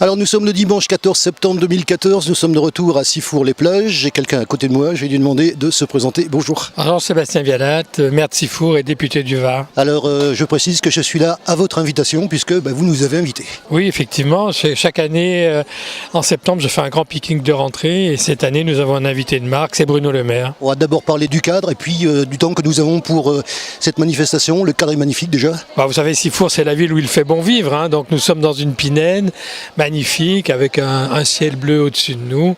Alors nous sommes le dimanche 14 septembre 2014, nous sommes de retour à Sifour-les-Plages. J'ai quelqu'un à côté de moi, je vais lui demander de se présenter. Bonjour. Alors Sébastien Vialat, maire de Sifour et député du Var. Alors je précise que je suis là à votre invitation puisque vous nous avez invités. Oui, effectivement, chaque année en septembre je fais un grand pique-nique de rentrée et cette année nous avons un invité de marque, c'est Bruno Le Maire. On va d'abord parler du cadre et puis du temps que nous avons pour cette manifestation. Le cadre est magnifique déjà. Vous savez, Sifour c'est la ville où il fait bon vivre, donc nous sommes dans une pinède magnifique avec un ciel bleu au-dessus de nous.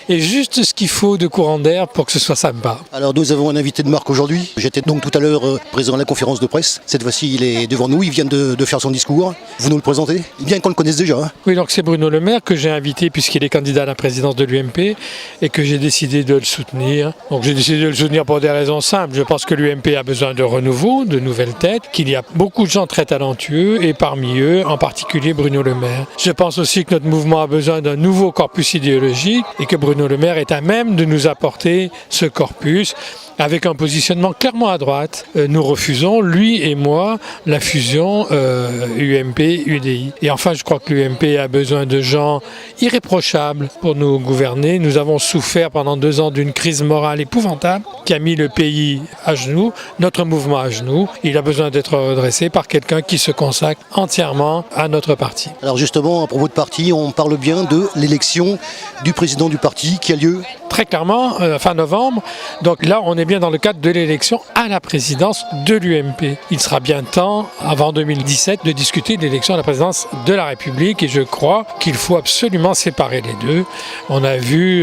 Et juste ce qu'il faut de courant d'air pour que ce soit sympa. Alors nous avons un invité de marque aujourd'hui. J'étais donc tout à l'heure présent à la conférence de presse. Cette fois-ci il est devant nous, il vient de faire son discours. Vous nous le présentez? Bien qu'on le connaisse déjà. Oui, donc c'est Bruno Le Maire que j'ai invité puisqu'il est candidat à la présidence de l'UMP et que j'ai décidé de le soutenir. Donc j'ai décidé de le soutenir pour des raisons simples. Je pense que l'UMP a besoin de renouveau, de nouvelles têtes, qu'il y a beaucoup de gens très talentueux et parmi eux en particulier Bruno Le Maire. Je pense aussi que notre mouvement a besoin d'un nouveau corpus idéologique et que Bruno Le Maire est à même de nous apporter ce corpus avec un positionnement clairement à droite. Nous refusons, lui et moi, la fusion UMP-UDI. Et enfin, je crois que l'UMP a besoin de gens irréprochables pour nous gouverner. Nous avons souffert pendant 2 ans d'une crise morale épouvantable qui a mis le pays à genoux, notre mouvement à genoux. Il a besoin d'être redressé par quelqu'un qui se consacre entièrement à notre parti. Alors justement, à propos de parti, on parle bien de l'élection du président du parti qui a lieu très clairement fin novembre. Donc là, on est bien dans le cadre de l'élection à la présidence de l'UMP. Il sera bien temps, avant 2017, de discuter de l'élection à la présidence de la République et je crois qu'il faut absolument séparer les deux. On a vu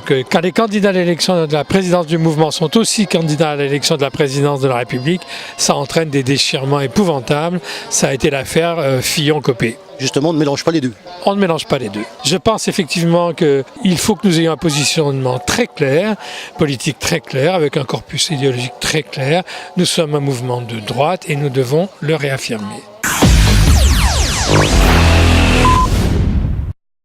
que quand les candidats à l'élection de la présidence du mouvement sont aussi candidats à l'élection de la présidence de la République, ça entraîne des déchirements épouvantables. Ça a été l'affaire Fillon-Copé. Justement, on ne mélange pas les deux. On ne mélange pas les deux. Je pense effectivement qu'il faut que nous ayons un positionnement très clair, politique très clair, avec un corpus idéologique très clair. Nous sommes un mouvement de droite et nous devons le réaffirmer.